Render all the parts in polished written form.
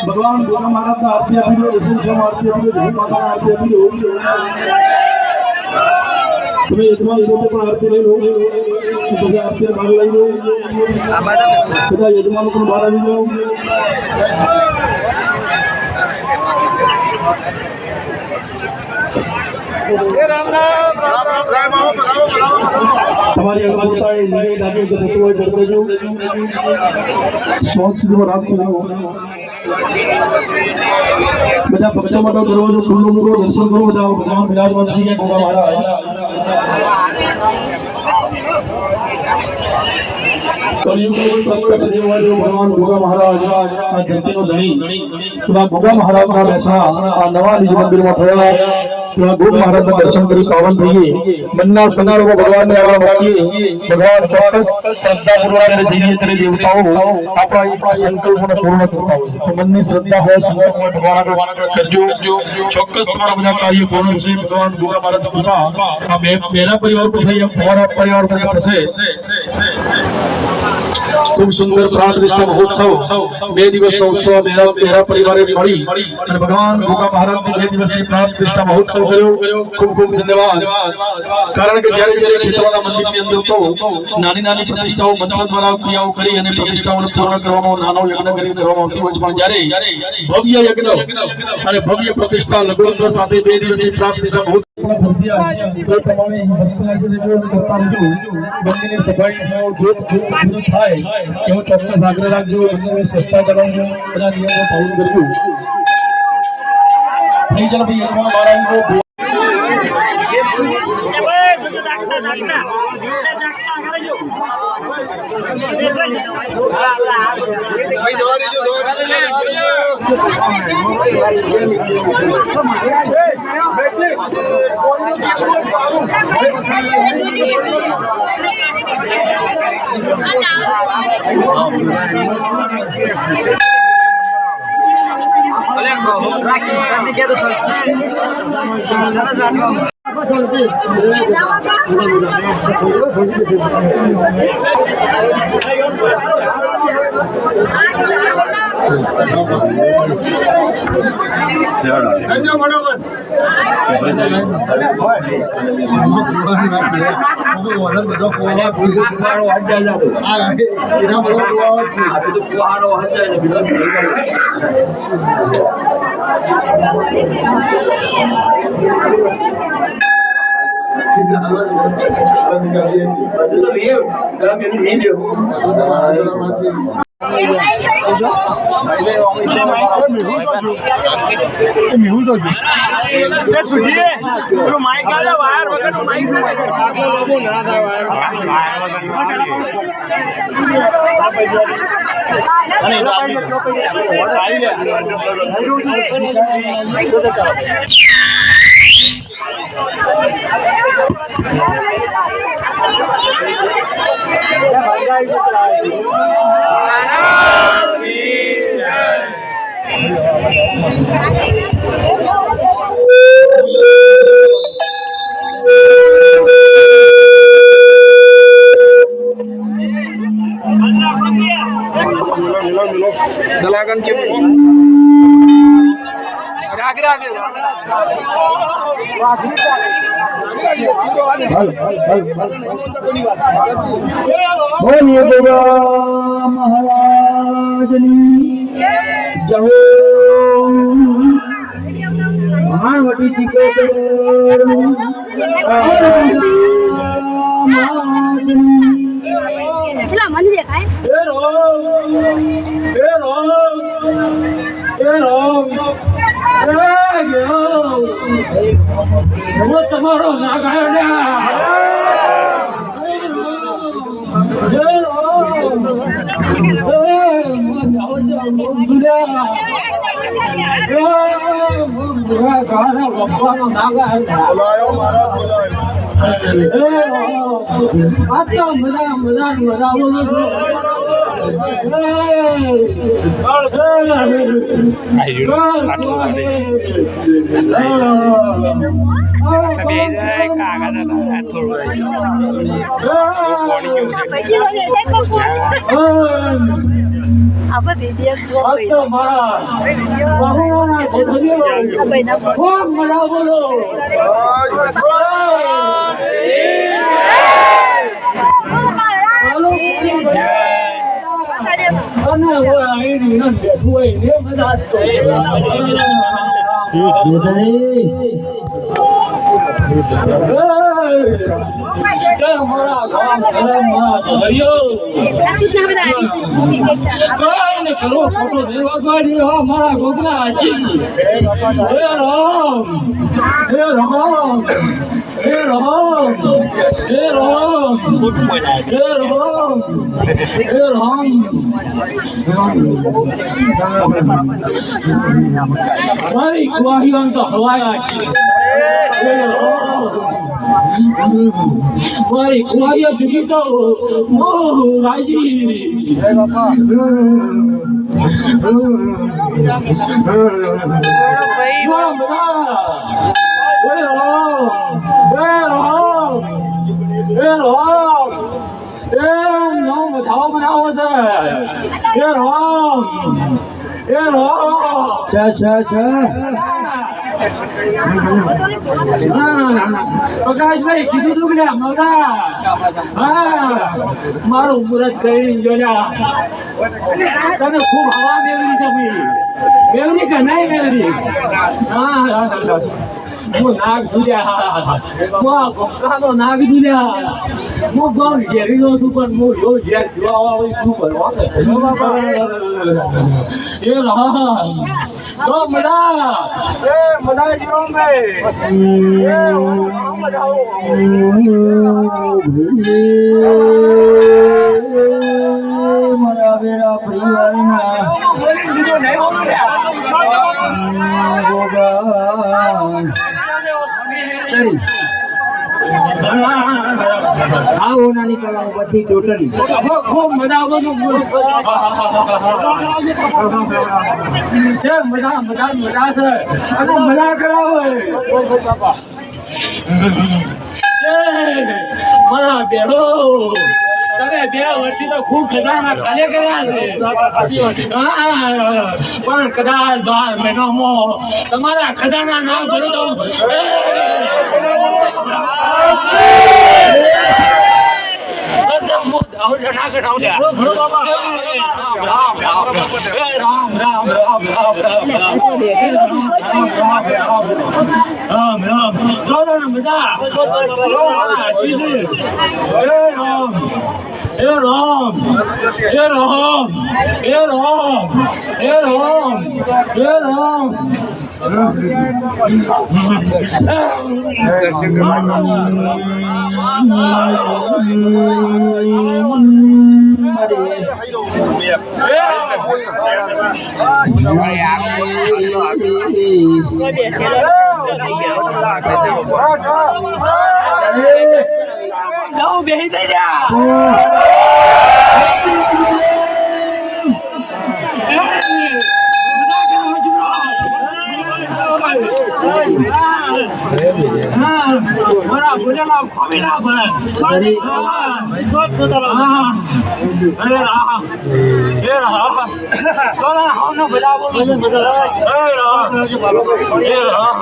भगवान गोगा महाराज का आरती अभी लो, ऐसे आरती अभी लो, माता आरती अभी लो। तुम्हें यजमान लोगों पर आरती नहीं लो, तो आरती भाग लाई लो। खुदा यजमान को बाहर भी लो। हमारी अगुवाई लगे लागे जो सत्य करते जो सोच जो रात सुना हो बजा भक्तों मतो करो जो फूलों को दर्शन करो बजाओ भगवान विराजमान जी के गोगा महाराज कलयुग में प्रकट देवा जो भगवान गोगा महाराज आ धरती नो धणी गोगा महाराज ना बेसा आ नवा निज मंदिर में थया गोगा महाराज ना दर्शन करी पावन थईए मनना संगार को भगवान ने आवा मोकीए भगवान ચોક્કસ શ્રદ્ધા પૂર્વક કરે જઈએ ત્યારે દેવતાઓ આપણા એક સંકલ્પને પૂર્ણ કરતા હોય છે તો મનની શ્રદ્ધા હોય સંકલ્પ ભગવાન આગળ કરજો ચોક્કસ તમારા બધા કાર્ય પૂર્ણ થશે ભગવાન ગોગા મહારાજ કૃપા આ મેરા પરિવાર પર થઈ તમારા પરિવાર પર થશે खूब सुंदर प्राण प्रतिष्ठा महोत्सव बे दिवस उत्सव मेरा परिवार मળી અને ભગવાન ગોગા મહારાજ ની 2 દિવસની પ્રાણ પ્રતિષ્ઠા મહોત્સવ કર્યો ખૂબ ખૂબ ધન્યવાદ કારણ કે જ્યારે જ્યારે ખેતવાડા મંદિર ની અંદર તો નાની નાની પ્રતિષ્ઠાઓ મંત્ર દ્વારા ક્રિયાઓ કરી અને પ્રતિષ્ઠાઓને પૂર્ણ કરવાનો નાનો યજ્ઞ કરી કરવામાં આવતી હોય પણ જ્યારે ભવ્ય યજ્ઞ અને ભવ્ય પ્રતિષ્ઠા લગ્ન સાથે 2 દિવસની પ્રાણ પ્રતિષ્ઠા बहुत तो प्रमाणे भक्तों जो करता रहજો મંદિરની સફાઈ નો જો પૂરું થાય એવો ચોક્કસ આગ્રહ રાખજો મંદિરની સ્વચ્છતા કરવાનું બધા નિયમો પાલન કરજો નહીં ચાલો ભાઈ યજમાન મહારાજ दलागन के बोलिए गोगा महाराज जय महावती તમારો apa video Mari, kuaya kita, oh, Raji. Prakashbhai કીધું તું કે મોટા મારું મુહૂર્ત કરીને જોયા તને ખૂબ હવા મેળવી છે મેળવી કે નહીં મેળવી હું નાગ સુર્યા હું નાગ સુર્યા હું બહુ ઝેરીનો છું પણ હું જો ઝેર જોવા શું કરવા એ તો મજા મજા જીરો મે મજા મારા બેરા પરિવારના આવો નાની કલાઓ બધી ટોટલી ખૂબ મજા આવે છે મજા મજા મજા છે અને મજા કરાવો મારા બેડો તમે 2 વર્ષથી તો ખૂબ ખજાના ખાલે કર્યા છે પણ કદાચ 12 મહિનામાં તમારા ખજાના ના ભરી દઉં જાઓ બેહી થઈ જા મારા બોલેલા ખોમી ના પડે અરે રાહ એ રાહ સોના હોનો બજાવો એ રાહ એ રાહ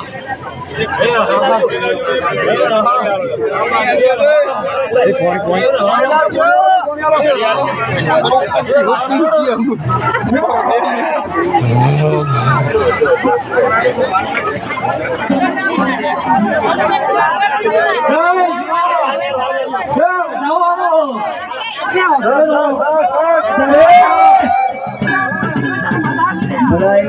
Bye.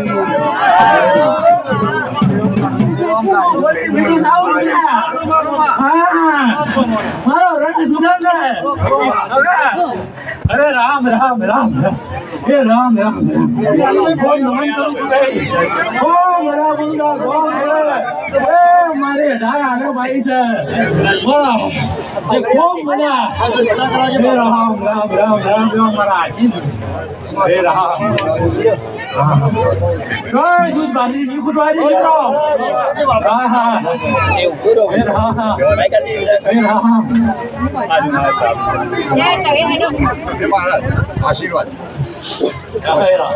અરે રામ રામ રામ હે રામ રામ કોઈ નમન કરું છું કઈ ઓ મારા બંદા ગોમ એ મારે ધારા ને ભાઈ છે બોલા એ ખૂબ મજા હે રામ રામ રામ રામ રામ મારા આશીષ હે રામ કોઈ દૂધ બાંધી ની કુટવારી દીકરો હા હા હે રામ હે રામ આશીર્વાદ હે રામ